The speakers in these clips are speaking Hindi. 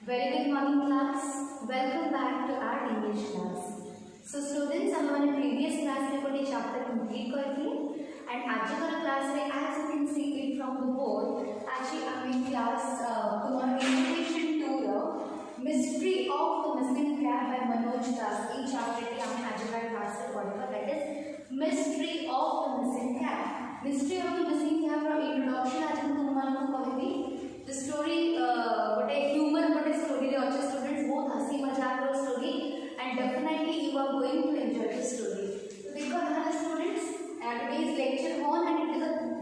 Very good morning class. Welcome back to our English class. So students, हमने previous class में कोई chapter complete कर दिए and आज का class में as you can see it from the board, actually I'm in class तुम्हारा invitation to the mystery of the missing cat by Manoj Das. ये chapter की हमने आज का class में पढ़ा, that is mystery of the missing cat. Mystery of the missing cat from introduction आज हम तुम्हारा को कहेंगे. The story what a humor what a story रे अच्छे students बहुत हंसी मजाक वाला story and definitely you are going to enjoy the story. तो देखो हमारे students today's lecture on and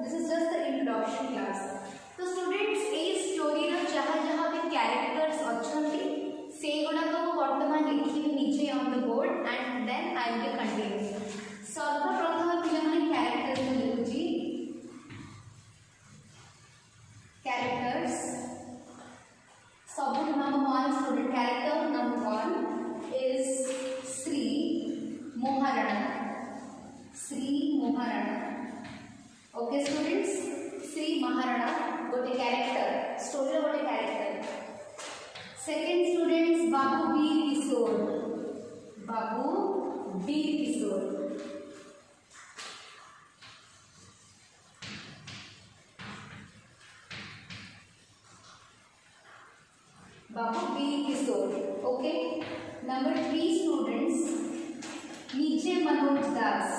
this is just the introduction class. तो students ये story रा जहाँ पे characters अच्छे से गुड़ा का वो वर्तमान लिखी हुई नीचे on the board and then I will continue. सर्वप्रथम पिले माने characters में लिखो जी. Characters. Subject number one, student character number one is Sri Maharana. Sri Maharana. Okay, students. Sri Maharana. Got a character. Story got a character. Second, students, Babu Veer Kishore. Babu Veer Kishore. Babu Veer Kishore. Okay. Number three, students. Niche Manoj Das.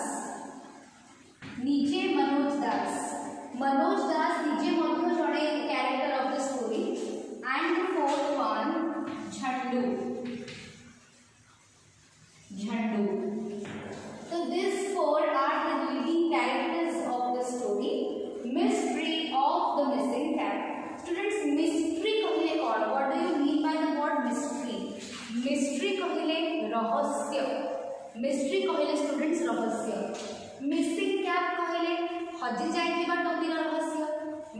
Niche Manoj Das. Manoj Das niche also jode character of the story. And the fourth one, Jhandu. Jhandu. So these four are the leading characters of the story. Mystery of the missing cat. Students, mystery कहले कौन? What do you mean by the word mystery? Mystery कहले रहस्य. Mystery कहले students रहस्य. Missing cat कहले हजी जाइथिबा टोपीर रहस्य.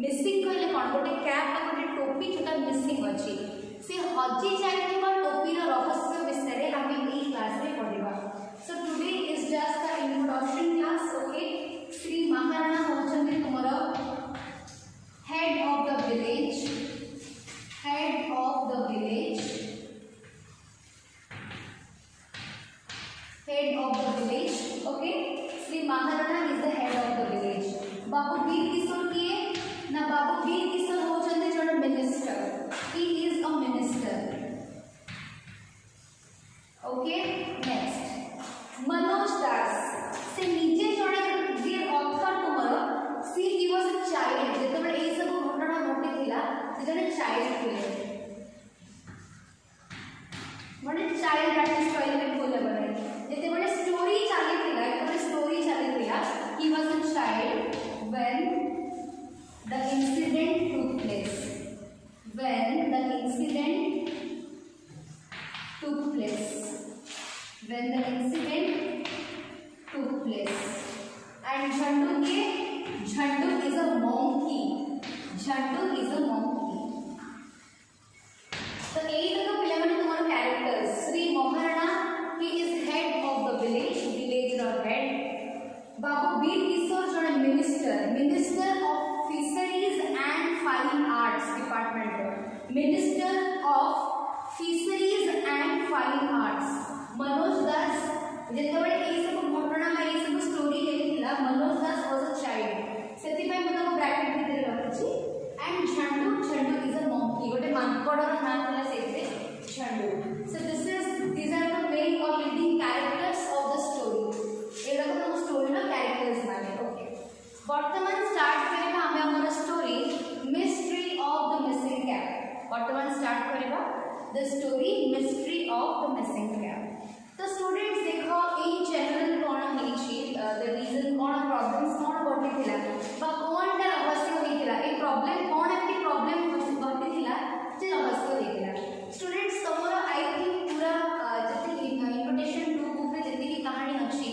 Missing कहले कौन? गोटे कैप आ गोटे टोपी जोटा मिसिंग अछि. से हजी जाइथिबा टोपीर रहस्य विषय हम एई क्लास रे पढिबा. So today is just the introduction class. Okay. Shri Maharana होचंदी तुमरो head of the village. Head of the village. Head of the village. Okay. Sri Maharana is the head of the village. Babu Veer Kishore किए ना Babu Veer Kishore हो चंदे जोड़ा minister. He is a minister. Okay. Next. Manoj Das. से नीचे जोड़े dear author तुम्हारा. See he was a child. जितने बड़े ये सब घटना घटे थिला. जितने child थे. बड़े child artist वाले में बोले बड़े. जितने बड़े story चाले थिला. एक बड़े story चाले थिला. He was a child when the incident took place. When the incident took place. When the incident took place. And Jhandu के Jhandu is a monkey. Jhandu is a monkey. So यही तो पिले मैंने तुम्हारे characters. Sri Maharana, he is head of the village. Village or head. Babu Veer Kishore जो है minister. Minister of Fisheries and Fine Arts Department. Minister of Fisheries and Fine Arts. Manoj Das जितने बड़े ये सब घटना में ये सब story है थिला. Manoj Das was a child. सेतिपाई मतलब ब्रैकेट भीतर रखछि. And Jhandu is a monkey. गोटे मानकड़र नाम होला सेते Jhandu. So these are the main or leading characters of the story. Era को हम story ना characters माने. Okay. वर्तमान start करेबा हमें हमर story mystery of the missing cat. वर्तमान start करेबा the story mystery of the missing cat. तो स्टूडेंट्स देखो इन जनरल कोन हेछि the reason कोन प्रॉब्लम्स कोन घटी थिला बा कोनटा रहस्य होइथिला ए प्रॉब्लम कोन एप्टी प्रॉब्लम घटी थिला जे रहस्य होइथिला. स्टूडेंट्स तमरो आई थिंक पूरा जति इन्विटेशन टू बुक रे जति की कहानी अछि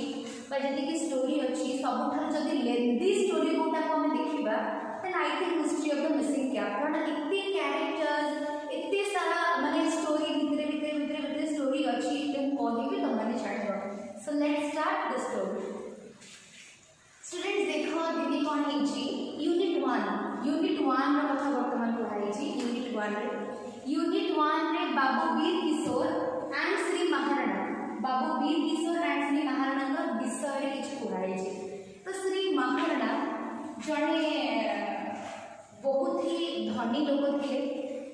बा जति की स्टोरी अछि सबठार जति लेंथी स्टोरी कोटा को हम देखिबा then I think history of the missing cat कारण इतने कैरेक्टर्स इतने सारा माने स्टोरी भितरे स्टोरी अछि देन कहबे तमने छाड़बो. So let's start the story. Students देखो दीदी कोन हेछि यूनिट 1 रो कथा वर्तमान पढ़ाई छी. यूनिट 1 रे यूनिट 1 रे बाबू वीर किशोर एंड श्री महाराणा बाबू वीर किशोर एंड श्री महाराणा का विषय रे किछ पढ़ाई छै। तो श्री महाराणा जने बहुत ही धनी लोक थे।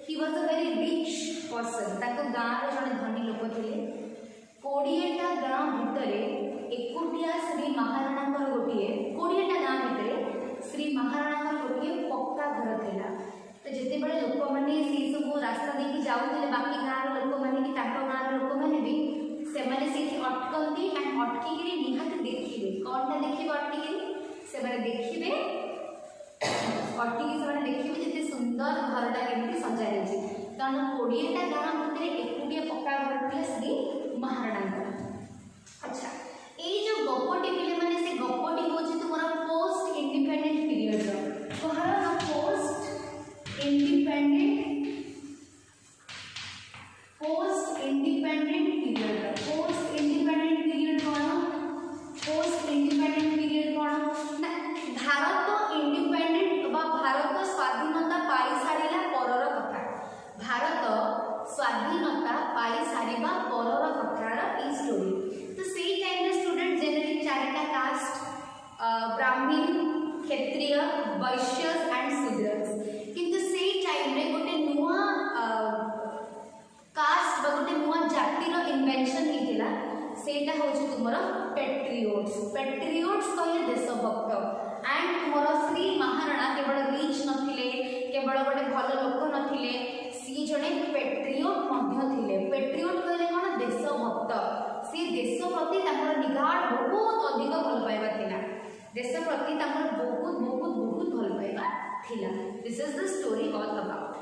He was a very rich person. ताको गाँव रे जने धनी लोक थे। 20टा गाँव भितर एकुटिया श्री महाराणा गोटे 20टा गाँव भितर श्री महाराणा गोटे पक्का घर थिला। तो जिते बड़े लोक मैंने से सब रास्ता देखी जाऊे बाकी गाँव लोक मैंने कि गाँव लोक मैंने भी से अटकती एंड अटकिक निहाती देखिए कौनटा देखिए अटकिक से देखिए अटकिक से देखिए जिते सुंदर घरटा केमती सजा जाए कारण 20टा गाँव भितर एकुटिया पक्का घर था श्री महाराणा। अच्छा ये जो गपटी पिले माने से गपटी होची तुमरा पोस्ट इंडिपेंडेंट पीरियड रो कहार post independent period post independent period कौन ना भारत इंडिपेंडेंट बा भारत स्वाधीनता पाई सारिला परर कथा भारत स्वाधीनता पाई सारिबा परर कथार ई स्टोरी। तो सेई टाइम रे स्टूडेंट जनरली चारिटा कास्ट ब्राह्मण क्षत्रिय वैश्य एंड शूद्र किंतु सेई टाइम रे गोटे नुआ कास्ट बा गोटे नुआ जातिर इन्वेंशन हेतिला सेटा होची तुमरा पेट्रियोट्स कहले देशभक्त एंड तुमरा श्री महाराणा केवल रिच नथिले केवल गोटे भल लोक नथिले सी जने पेट्रियोट मध्य थिले। पेट्रियोट कहले कोन देशभक्त सी देश प्रति ताकर निगाड़ बहुत अधिक भल पाइबा थिला देश प्रति ताकर बहुत भल पाइबा थिला। This is the story all about.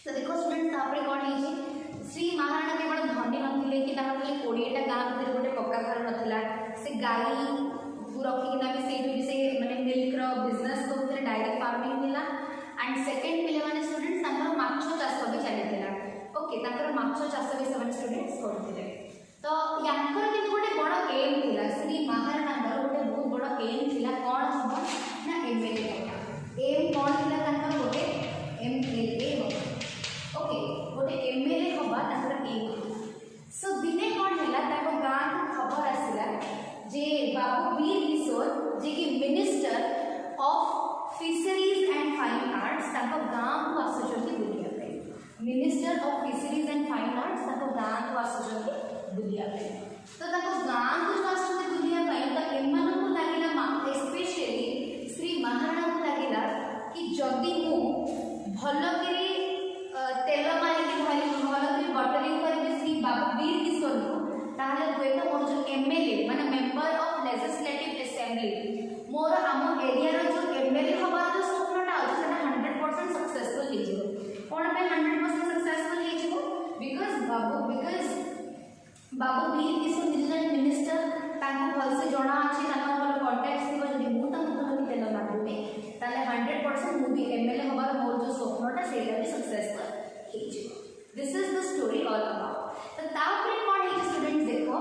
तो देखो स्टूडेंट तापरे कोन हे श्री महाराणा केवल धनी नथिले कि ताकर खाली 20टा गाँव भितर गोटे पक्का घर नथिला से गाई रखिकिना भी से माने मिल्क रो बिजनेस करथले डायरी फार्मिंग थिला एंड सेकंड पिले माने स्टूडेंट्स ताकर माछो चाष भी चलिथिला। ओके ताकर माछो चाष भी सब स्टूडेंट्स करथिले। तो यांकर किन गोटे बड़ एम थिला श्री महाराणा गोटे बहुत बड़ एम थिला कोन हबो ना एमएलए होता एम कोन थिला ताकर गोटे एमएलए होता। ओके गोटे एमएलए होबा ताकर एम। सो दिने कोन हैला ताको गाँ खबर आसिला जे बाबू वीर किशोर जे कि minister of fisheries and fine arts ताको गाँ को आसुचंती बुलिया पे minister of fisheries and fine arts ताको गाँ को आसुचंती बुलिया पे। तो ताको गाँ को आसुचंती बुलिया पे तो एमान को लागिला स्पेशली श्री महाराणा को लागिला कि जदि मु भल करी तेल मारिक धरी भल करी बटलिंग करी श्री बाबू वीर किशोर को ताहले हुए तो मोर जो एमएलए माने मेंबर ऑफ लेजिस्लेटिव असेंबली मोर आम एरिया रो जो एमएलए हबार जो स्वप्नटा अछि सेटा 100% सक्सेसफुल हे जिवो कोन पे 100% सक्सेसफुल हे जिवो बिकॉज़ बाबू वीर किशोर जने मिनिस्टर ताको भल से जणा अछि ताको भल कांटेक्ट दिबो जदि मु ताको धरि तेल मारबे ताले 100% मु भी एमएलए हबार मोर जो स्वप्नटा सेटा भी सक्सेसफुल हे जिवो। This is the story all about. तो तापरे कोन हे स्टूडेंट्स देखो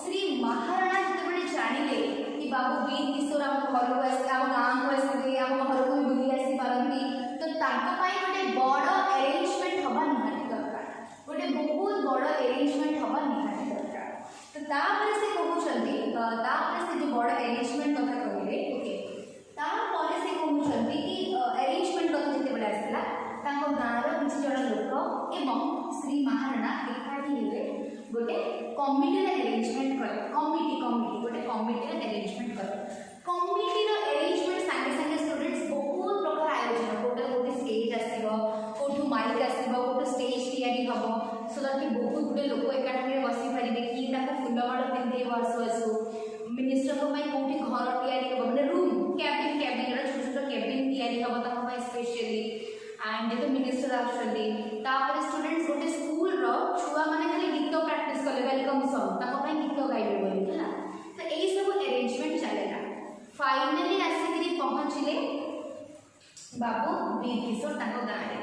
श्री महाराणा जतबे जानिले कि बाबू वीर किशोर आम घर को आसी आम गाँ को आसी आम घर को बुली आसी पारती तो ताको पाई गोटे बड़ अरेंजमेंट हवा निहाती दरकार गोटे बहुत बड़ अरेंजमेंट हवा निहाती दरकार। तो तापरे से कहउछंती तापरे से जो बड़ अरेंजमेंट कथा कहले ओके तापरे से कहउछंती कि अरेंजमेंट कथा जते बडा आसला ताको गाँव रो किछि जण लोक एवं श्री महाराणा एकाठी हेले गोटे कमिटी अरेंजमेंट करे कमिटी गोटे कमिटी अरेंजमेंट करे कमिटी अरेंजमेंट संगे संगे स्टूडेंट्स बहुत प्रकार आयोजन गोटे स्टेज आसीबो कोठु माइक आसीबो गोटे स्टेज तैयारी हबो सो दैट कि बहुत गुडे लोक एकाठी बसी पारिबे कि ताको फुलमाळ पिंधेबो आसु मिनिस्टर को भाई कोठी घर तैयारी हबो माने रूम कैबिन रा छोट छोट कैबिन तैयारी हबो ताको भाई स्पेशली एंड जो मिनिस्टर आछंदी तापर स्टूडेंट्स गोटे स्कूल रो छुआ माने खाली गीत प्रैक्टिस करले वेलकम सॉन्ग ताको भाई गीत गाइबे बोली हला। तो एई सब अरेंजमेंट चलेला फाइनली आसीकरी पहुंचले बाबू वीर किशोर ताको गाँ रे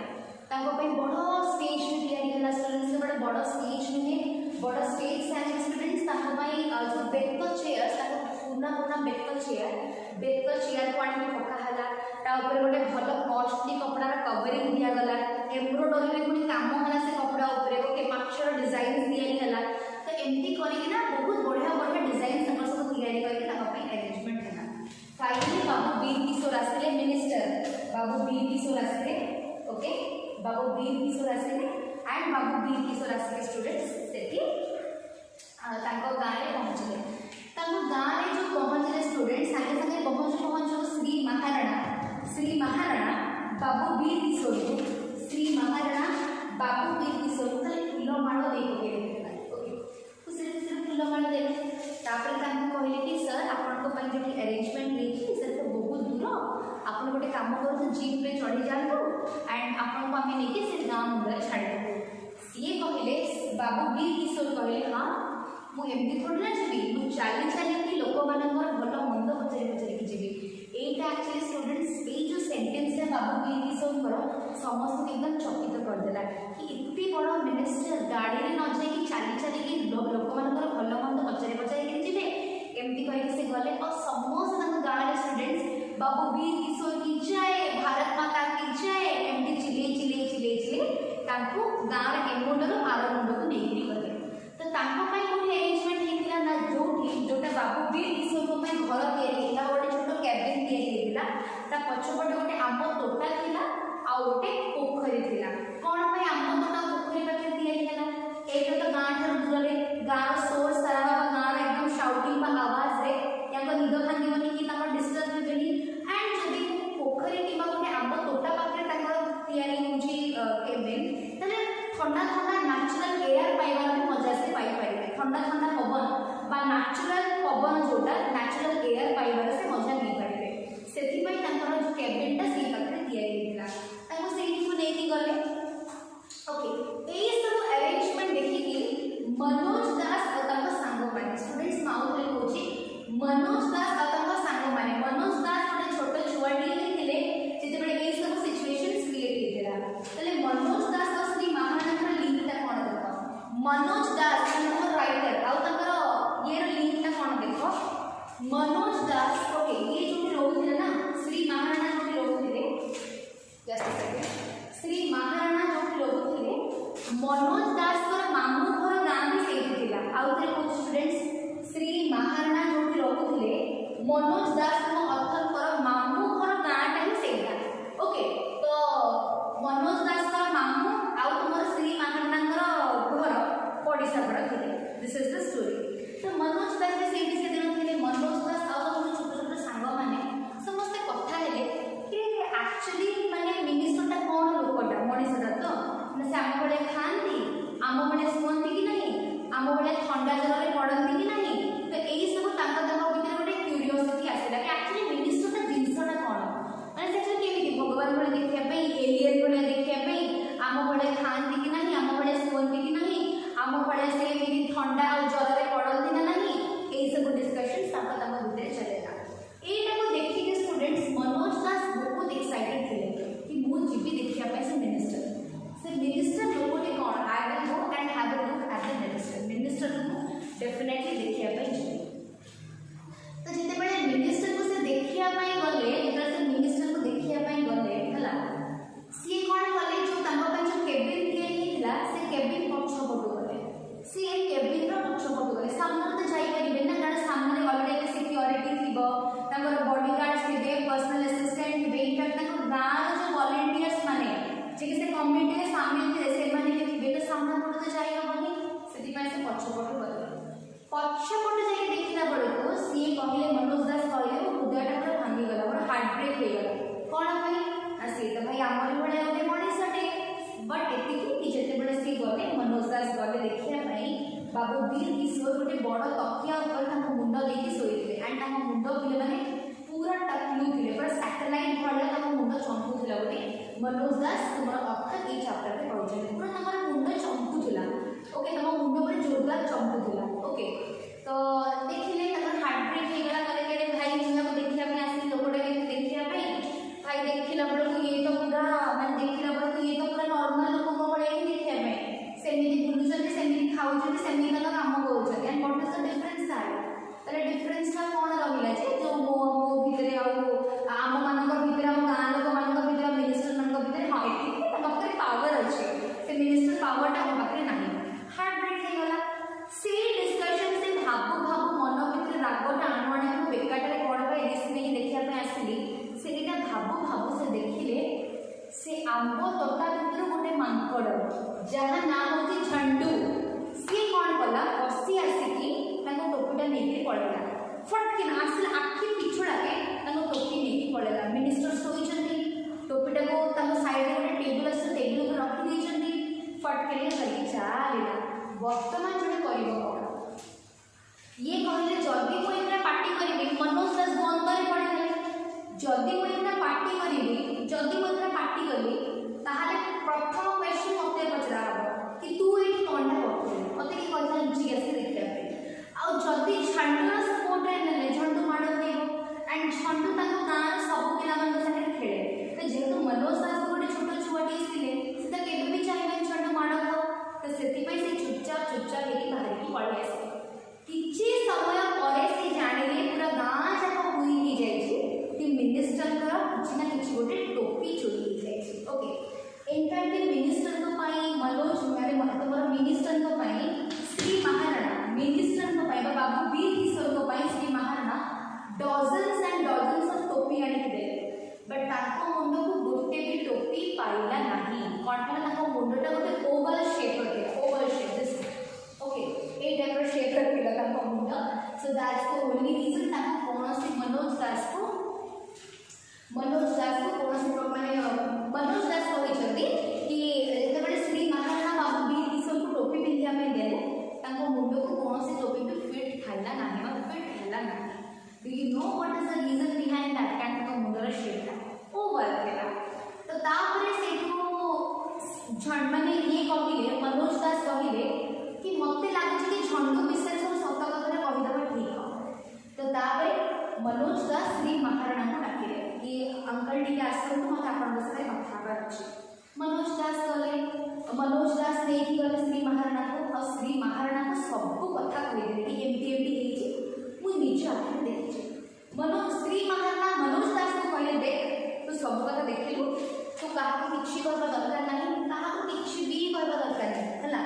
ताको भाई बड़ स्टेज तैयारी हला स्टूडेंट्स बड़ बड़ स्टेज नुहे बड़ स्टेज से स्टूडेंट्स ताको भाई जो बेक चेयर ताको पूर्ण बेक चेयर को आनी पका हला ऊपर गोटे भल कॉस्टली कपड़ार कवरिंग दिगला एम्ब्रोडरी पुणी काम है से कपड़ा ऊपर ओके माछर डिजाइन या तो एमती करना बहुत बढ़िया बढ़िया डिजाइन सब तैयारी करके अरेंजमेंट है। फाइनली बाबू वीर किशोर आसिले मिनिस्टर बाबू वीर किशोर आसिले ओके बाबू वीर किशोर आसिले एंड बाबू वीर किशोर आसिले स्टूडेंट्स से गाँव में पहुँचले गाँव में जो पहुँचले स्टूडेंट सागे सागे पहुँचू श्री महाराणा बाबू वीर किशोर को श्री महाराणा बाबू वीर किशोर को फूलमाड़ दे खुशी खुशी फूलमाड़ दे कहले कि सर आपण जो अरेंजमेंट लेकिन सर तो बहुत दूर आप गोटे कम कर जीप में चढ़ी जातु एंड आपको आम नहीं से गाँव मुंडे छाड़ सी कहले बाबू वीर किशोर कहले हाँ मुझे थोड़ी ना जी मुझे चली चलिए लोक मान भल मंद पचारि पचारि जी यहीटा एक्चुअली स्टूडेंट्स ये जो सेंटेंस बाबू वीर किशोर समस्त एकदम चकित करदेला कि इतनी बड़ मिनिस्टर गाड़ी में न जाकि चली चलिए लोक मान भल मंद पचारि पचारि जी एमती कह से गले और समस्त गाँव स्टूडेंट्स बाबू वीर किशोर की जय भारत माता की जय एमती चिल्ले चिल्ले चिल्ले चिल्ले गाँव ए मुंडर आर मुंड को नहीं गले तो अरेंजमेंट होता ना जोटा बाबू वीर किशोर को घर या गोटे छोट कैबिन या पछपटे गोटे आंब तोटा था आ गोटे पोखरी थी कौन आंब तोटा पोखरी पाखे या तो गाँव ठार दूर गाँव सोर सारा गाँव एकदम शाउटिंग आवाज रे या निद भांगनी कि डिस्टर्ब हे एंड जब पोखरी कि गोटे आंब तोटा पाखे केबिन ठंडा ठंडा नेचुरल एयर पाइबार मजा से पाइपर ठंडा ठंडा पवन बा नेचुरल पवन जोटा नेचुरल एयर पाइबार से मजा नहीं पारे से जो केबिनटा से पाखे नहीं गले ओके यही सब अरेंजमेंट देखिए मनोज दास और सांग मैंने स्टूडेंट्स माउथ कहूँ मनोज दास और सांग मैंने मनोज दास गोटे छोट छुआटी थे जिते ये सब सिचुएशन क्रिएट होता मनोज दास और श्री महाराणा लिंकटा कौन देख मनोज दास राइटर आउर ये लिंकटा कौन देख मनोज दास ओके ये जो रोते ना श्री महाराणा जो रोते जस्ट सेकेंड श्री महाराणा जो रोते मनोज दास मामू घर गाँव भी से आउे स्टूडेंट्स श्री महाराणा जो रोते मनोज दास अर्थर मामू घर गाँटा ही से ओके तो मनोज दास मामू आउ तुम श्री महाराणा घर पड़ीसा पड़ा थे दिस इज द स्टोरी तो मनोज दास भी से दिन थे मनोज दास आउ छोट छोट सांग मैंने समस्ते कथा है कि एक्चुअली माने मिनिस्टरटा कौन लोकटा मनीषटा तो से आम बड़े खाती आम बड़े शुंती कि नहीं आम बड़े ठंडा जगह पड़ती कि नहीं तो यही सब भर गोटे क्यूरीओसिटी आसला कि एक्चुअली मिनिस्टरटा जिनसटा कौन मैंने केमी भगवान भाई देखापी एलियन भाई देखापी आम बड़े खाती कि नहीं आम बड़े शुंती कि नहीं आम बड़े से ठंडा और जर पड़ती ना नहीं यही सब डिस्कशन भितर चलेगा यहीटा को देखिए स्टूडेंट्स मनोज दास बहुत एक्साइटेड थे कि मुझे देखा से मिनिस्टर लोगों कौन I will go and have a look at the minister को डेफिनेटली देखा तो जिते बड़े मिनिस्टर को से देखा गले से मिनिस्टर को देखा गले है सी कौन कले जो केबिन या से केबिन पक्षपटू गले सी केबिन पक्षपटू गले सामने तो जापरें ना कारण सामने अलरेडी सिक्योरिटी थी बॉडीगार्ड्स थे पर्सनल असिस्टेंट थे इनफैक्ट गाँव जो वॉलंटियर्स माने जे से कम्युनिटी में सामिल थे से थे तो सामना पटू तो जाइबनी से पक्षपटू गले पक्षपटू जाए देखला बेलू सी कहले मनोज दास कहले हृदयटा पूरा भांगीगला मोर हार्ट ब्रेक हो गला कौन भाई सी तो भाई आमरी भाई गोटे मनीषटे बट एति जिते बड़े सी गले मनोज दास गले देखापी बाबू वीर किशोर गोटे बड़ तकिया मुंड लेके शोते एंड मुंड पिले मैंने पूरा टकलू थे पूरा सैटेलाइट भाया मुंड चंकुला गोटे मनोज दास तुम अर्थ ये चैप्टर में पढ़ुचे पूरा मुंड चंकुला ओके तुम मुंड पर जोरदार चंकुला ओके तो देखिले हार्ट ब्रेक होगा कहले भाई मुझे देखा आसी लोकटा देखा भाई देखला बेलू ये तो पूरा मैंने देखला बेलू ये तो पूरा नॉर्मल लोक भाई देखापी सेमती बुलूँ सेमती खाऊँ सेमती काम कर व्हाट इज द डिफरेंस तार डिफरेंसटा कौन रहा जो मो भितर आम मान भितर आम गाँव आंब तोटा भितर गोटे मांकड़ जहाँ नाम होची झंडू सी कौन कला बसी आसिकी टोपीटा नहीं पड़ेगा फटकिन आसिल आखि पिछड़ा के टोपी नहीं पड़ेगा मिनिस्टर सोई टोपीटा को साइड में टेबल अच्छे टेबल को रखी देते फटकिन करके चलिए बर्तमान जो कर ये कहले जदि मुझे पार्टी करी मनोज दास द्वंद्व पड़े जदि मुझे पार्टी करी जदि मुझे पार्टी करी ताहले प्रथम क्वेश्चन मते पचरा हम कि तू ये कोनटा करथि मते कि कहता जिज्ञासा देखिया पे आ जदि झंडूर सपोर्ट नेले झंडू माड़ देबो एंड झंडू ताको गाँव सब पिला मन संगे खेले तो जेहेतु मनोज दास गोटे छोट छुआटी थिले से केबे भी चाहिए झंडू माड़ तो सेति पई से चुपचाप लेके बाहर की पड़े आसे किछि समय परे से जानिले पूरा गाँव जाक हुई ही जाइछि कि मिनिस्टर का किछि ना किछि गोटे टोपी चोरी हो जाइछि ओके इनफैक्ट मिनिस्टर को पाई मनोज माने महत्वपूर्ण मिनिस्टर को पाई श्री महाराणा मिनिस्टर को पाई बाबू वीर किशोर को पाई Shri Maharana dozens and dozens of टोपी आनी दे बट ताको मुंड को गोटे भी टोपी पाइला नाही कोन पला ताको मुंडटा गोटे ओवल शेप होते oval shape this okay a type रो शेप रखिला ताको मुंड so that's the only reason ताको कोनोसी मनोज दास को कोनोसी माने मनोज दास कहिसथि कि जेतबे श्री महाराणा बाबू वीर किशोर को टोपी पिंधिया में देले ताको मुंड को कोनोसी टोपी भी फिट खाइला नाही मतलब फिट हैला नाही do you know what is the reason behind that kind of मुंडर शेप ओवर हैला तो तापरे सेठो झंड माने ये कहिले मनोज दास कहिले कि मते लागछ कि झंडू विषय सब सत कथा कहिदबा ठीक हो तो तापरे मनोज दास श्री महाराणा को डाकिले कि अंकल टी आसନ୍ତୁ मते आपन साथे कथा हेबार अछि मनोज दास कहले मनोज दास नेकी गले श्री महाराणा को और श्री महाराणा को सब कथा कहि कि एमती हेछि मु निज आखि देखि श्री महाराणा मनोज दास को कहले देख तू सब कथा देखिलु तू काहा किछि करबा दरकार नाही काहा किछि भी करबा दरकार नाही हला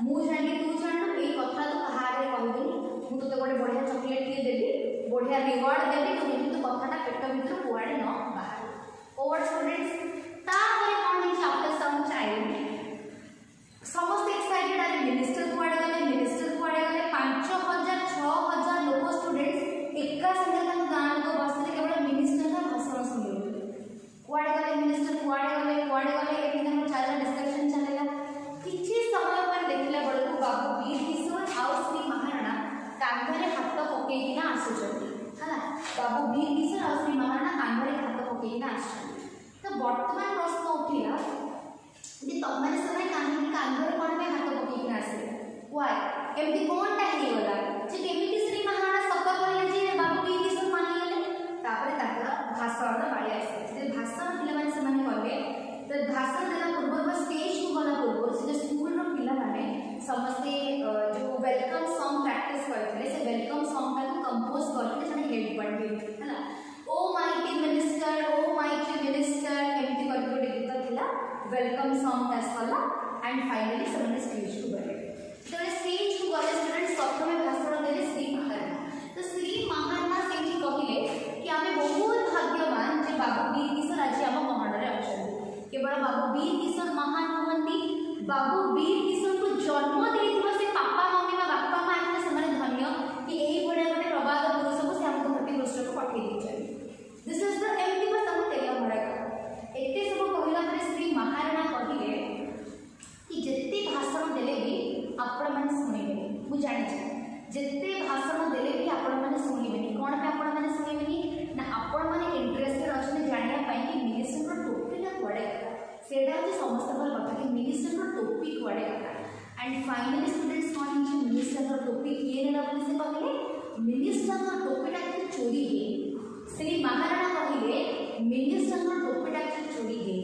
मु जानि तू जानु ए कथा तो कहारे कहबी मु तो गोटे बढ़िया चॉकलेट टी देबी बढ़िया रिवार्ड देबी तो किंतु कथाटा पेट भीतर कुआडे न बाहर ओवर स्टूडेंट्स तापर कोन हिच आफ्टर सम टाइम समस्त एक्साइटेड आर मिनिस्टर कुआडे गले 5000 6000 लोक स्टूडेंट्स एका संगे तन गान को बसले केवल मिनिस्टर का भाषण सुनियो कुआडे गले मिनिस्टर कुआडे गले एठी हम चाला डिस्कशन चलेला किछि समय पर देखला बळको बाबू वीर किशोर आउ श्री महाराणा कांधरे हाथ पकेइना आसुछथि हला बाबू वीर किशोर आउ श्री महाराणा कांधरे हाथ पकेइना आसुछथि तो वर्तमान प्रश्न उठिला जे तमने समय कांधरे कोन पे हाथ पकेइना आसे व्हाई एमती कोनटा हे गला जे केमिति श्री महाराणा सत कहले जे बाबू वीर किशोर मानि गेले तापरे ताकर भाषण बाळी आसे जे भाषण पिला माने समान कहले तो भाषण देला पूर्व स्टेज को गला पूर्व से स्कूल रो पिला माने समस्ते जो वेलकम सॉन्ग प्रैक्टिस करथिले से वेलकम सॉन्ग का कंपोज करथिले जने हेड पढ़बे हला ओ माइटी मिनिस्टर एमती करके गीत थिला वेलकम सॉन्ग आसला एंड फाइनली समने स्टेज को गले तो स्टेज को गले स्टूडेंट्स प्रथम भाषण देले श्री महाराणा तो श्री महाराणा सेठी कहिले कि आमे बहुत भाग्यवान जे बाबू वीर किशोर आज हम महानरे अछन केवल बाबू वीर किशोर महान होवंती बाबू वीर किशोर को जन्म देइथिबा से पापा मम्मी बा बापा मां एते समरे धन्य कि एही बडे बडे प्रबाद पुरुष को से हमको प्रति पृष्ठ को पठेइ दिछन दिस इज द एमटी बस हम तेया भरा एते सब कहिला परे श्री महाराणा कहिले कि जत्ते भाषण देले भी आपण माने सुनिबे मु जानि छै जत्ते भाषण देले भी आपण माने सुनिबे कोन पे आपण माने सुनिबे ना आपण माने इंटरेस्टेड अछन जानिया पई कि मिनिस्टर रो टोपी ना पड़े सेडा जे समस्त पर कथा कि मिनिस्टर रो टोपी पड़े एंड फाइनली स्टूडेंट्स कोन जे मिनिस्टर रो टोपी किए नेला बोली से कहले मिनिस्टर रो टोपीटा के चोरी हे श्री महाराणा कहले मिनिस्टर रो टोपीटा के चोरी हे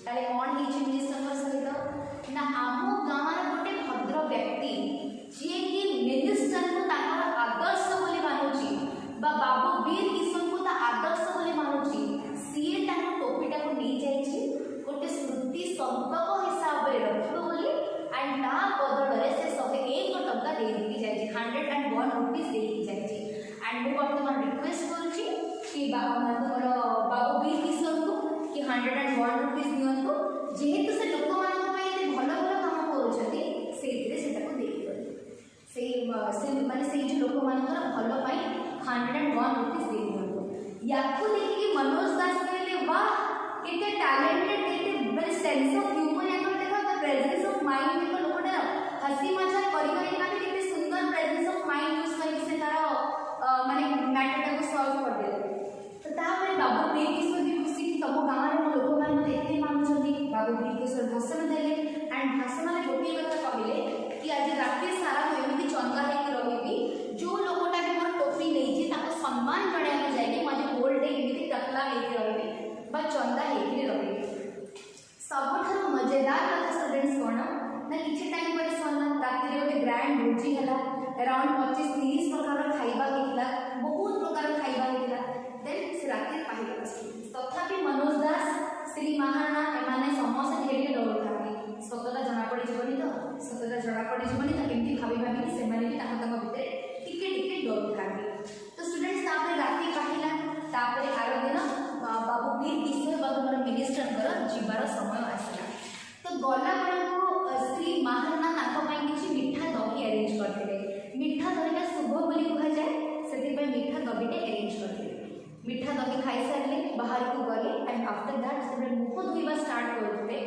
ताले कोन हे मिनिस्टर रो सहित ना आमो गाँव गोटे भद्र व्यक्ति जे कि मिनिस्टर को ताकर आदर्श बोली मानुची बा बाबू वीर किशोर को ता आदर्श बोली मानुची सीए ताको टोपीटा को नहीं जाइछि गोटे स्मृति संपक हिसाब रे रखिबो बोली एंड ता बदलरे से 101 टका दे दी जाइछि 101 रुपीस दे दी जाइछि एंड मु वर्तमान रिक्वेस्ट करूची कि बाबू वीर किशोर को कि 101 रुपीस नियंतु जेहेतु से लोक मान भल भल काम करुँच से माने से जो लोक मान भल 101 रुपीज दे दिखाँ या देखिए मनोज दास कहले वाह केते टैलेंटेड केते माने सेंस ऑफ ह्यूमर या देखा प्रेजेंस ऑफ माइंड देखो लोकटा हसी मजाक करी करी ना केते सुंदर प्रेजेंस ऑफ माइंड यूज करके से तार माने मैटर को सॉल्व कर दे तो तापर बाबू बी किशोर जी खुशी कि तम गाँव में लोक मैंने एते मानुछंती बाबू बी किशोर भाषण देले एंड भाषण में गोटे कथा कहले कि आज रात सारा मुझे एमती चंगा होकर रही जो लोकटा भी मोर टोपी नहीं सम्मान जनाया जाए मुझे गोल्ड एमती टकला होकर रही चंदा होकर रही सब मजेदार कथा स्टूडेंट्स कौन ना किसी टाइम पर सरला रात गोटे ग्रांड भोजी है अराउंड 25-30 प्रकार खाइबा होता बहुत प्रकार खाइबा होता देन से रात पाइबा तथापि मनोज दास श्री महाराणा एमाने समस्त ढेर डरुता सतता जना पड़ जीवनी तो सतता जना पड़ जीवनी तो एमती भाभी भाभी से भितर टिके टिके डरुता तो स्टूडेंट्स राति कहला आर दिन बाबू वीर किशोर बाबू मोर मिनिस्टर जीवार समय आसला तो गला बेलू श्री महाराणा किसी मीठा दही अरेंज करते मीठा दहीटा शुभ बोली कह जाए से मीठा दहीटे अरेंज करते मीठा दही खाई सारे बाहर को गले एंड आफ्टर दैट से मुह धोवा स्टार्ट करते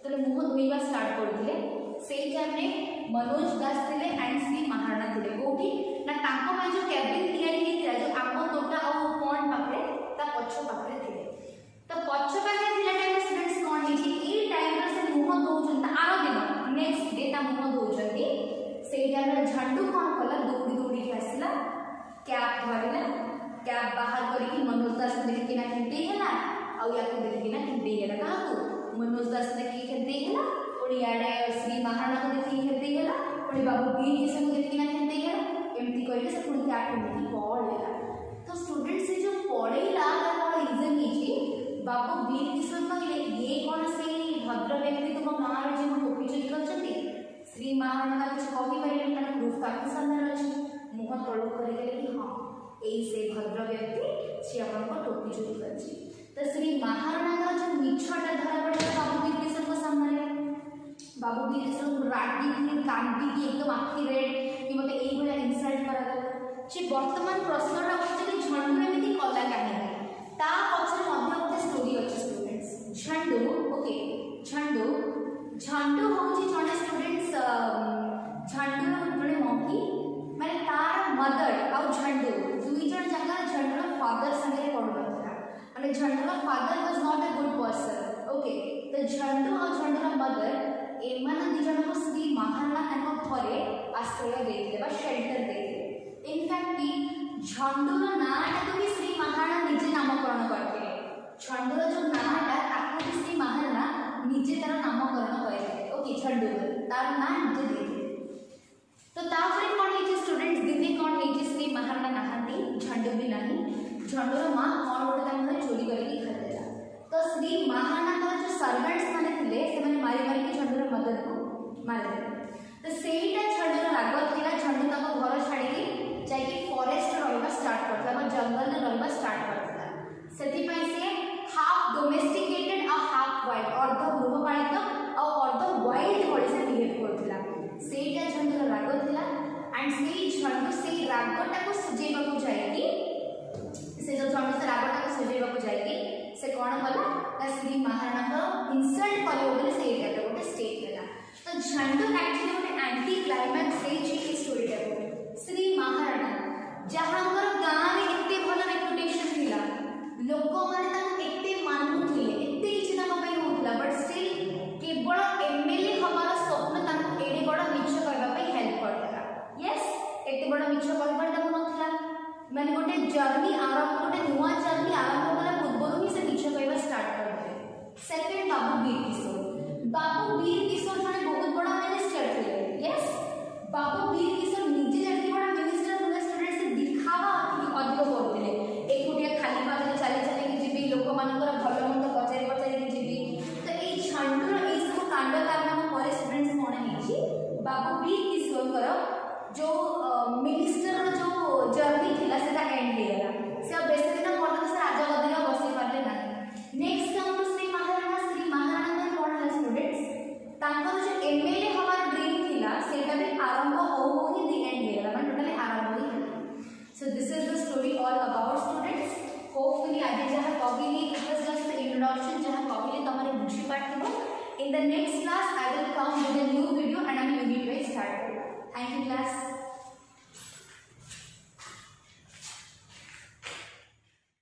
तो मुह धोवा स्टार्ट करते से टाइम में मनोज दास थे एंड श्री महाराणा थे कौटी ना जो कैबिन या जो आम तोटा और पॉन्ड पाखे पछ पाखे थे तो पछ पाखे टाइम स्टूडेंट्स कौन है टाइम से मुह धोन आर दिन नेक्स्ट डे मुह धोन से टाइम झंडू कौन कला दौड़ी दौड़ी के आसला कैप धरला कैप बाहर करके मनोज दास देखिना खेते है आउ या देखिना खेते है क्या मनोज दास देखिए खेते है पुणी इे श्री महाराणा को देखिए खेते है पुणी बाबू वीर किशोर को देखिना खेते है एमती करके से पुणी कैप पिंधि पड़ेगा तो स्टूडेंट से जो पड़ेगा कौन रीजन ये बाबू वीर किशोर कहले ये कौन से भद्र व्यक्ति तुम गाँव में जो टोपी चोरी कर श्री महाराणा कुछ कहीपर कारण प्रूफ काफी सामने अच्छे मुह तलू करगले कि हाँ यही से भद्र व्यक्ति सी आप टोपी चोरी कर तो श्री महाराणा जो मिछटा धरा पड़ा बाबू वीर किशोर को सामने बाबू वीर किशोर रागी कांदी एकदम आखि रेड कि मत ये इनसल्ट करा से वर्तमान प्रश्नटा पचारे झंडू एमती कला कहीं पचर गोटे स्टोरी अच्छे स्टूडेंट्स झंडू ओके झंडू झंडू हूँ जड़े स्टूडेंट्स झंडू जड़े मंकी माने तार मदर आउ झंडू दुई जन जाक झंडूर फादर संगे पढ़ुला माने झंडूर father was not a good person okay तो झंडू और झंडूर मदर एमान दी जन को श्री महाराणा घरे आश्रय देते शेल्टर देते इनफैक्ट कि झंडूर नाटा को भी श्री महाराणा निजे नामकरण करते झंडूर जो नाटा भी श्री महाराणा निजे तार नामकरण करते ओके झंडू तार ना निजे देते तो तापर कौन है स्टूडेंट्स दिने कौन है श्री महाराणा नहांती झंडू भी नहीं झंडूर माँ कौन गोटे चोरी करके खादेला तो श्री महाराणा जो सर्वेंट्स माने थे से मारी मारिक झंडूर मदर को मारिदे तो सेटा झंडूर राग था झंडू तक घर छाड़ी जाकि फॉरेस्ट रहा स्टार्ट करता जंगल में रहा स्टार्ट करता से हाफ डोमेस्टिकेटेड और हाफ वाइल्ड अर्ध गृहपालित और अर्ध वाइल्ड भाई से बिहेव करता सेटा झंडूर राग था एंड से झंडू से रागटा को सुझेबा जाएगी से जो झंडू से रागटा को सुझेबा जाएगी से कौन कला श्री महाराणा इनसल्ट कले से गोटे स्टेप देला तो झंडू एक्चुअली गोटे anti climax story Shri Maharana जहाँ गाँव में एत भल रेपुटेशन थिला लोक मैंने मानुले एत किसी होता बट स्टिल केवल एमएलए हमार स्वप्न एडे बड़ मिछ कहवाई हेल्प करता यस एत बड़ मिछ कहवाटा नाला मैंने गोटे जर्नी आरंभ गोटे नुआ जर्नी आरंभ कला पूर्व ही से मिछ कहवा स्टार्ट करते सेकेंड बाबू वीर किशोर जड़े बहुत बड़ा मिनिस्टर थे यस बाबू वीर किशोर निजे जड़े बड़ा मिनिस्टर थे स्टूडेंट से दिखावा अधिक करते एकुटिया खाली पादे चली चलिए जी लोक मान भल मंद पचारि पचारि जी तो ये झंडूर ये सब कांड कारनामा पर स्टूडेंट्स कौन है बाबू वीर किशोर जो मिनिस्टर जो जर्नी थिला से एंड होगा से बेस दिन भल से राजगदी बसई पारे ना नेक्स्ट कम श्री महाराणा कौन है तांकर जो एमएलए हमार ड्रीम थिला सेटा भी आरंभ हो ही दी एंड गेला माने टोटली आरंभ ही गेला। So this is the story all about students. Hopefully आज जहाँ कहली it was just the introduction जहाँ कहली तमरे बुझी पाठिबो। In the next class I will come with a new video and I am unit wise start करिबो। Thank you class.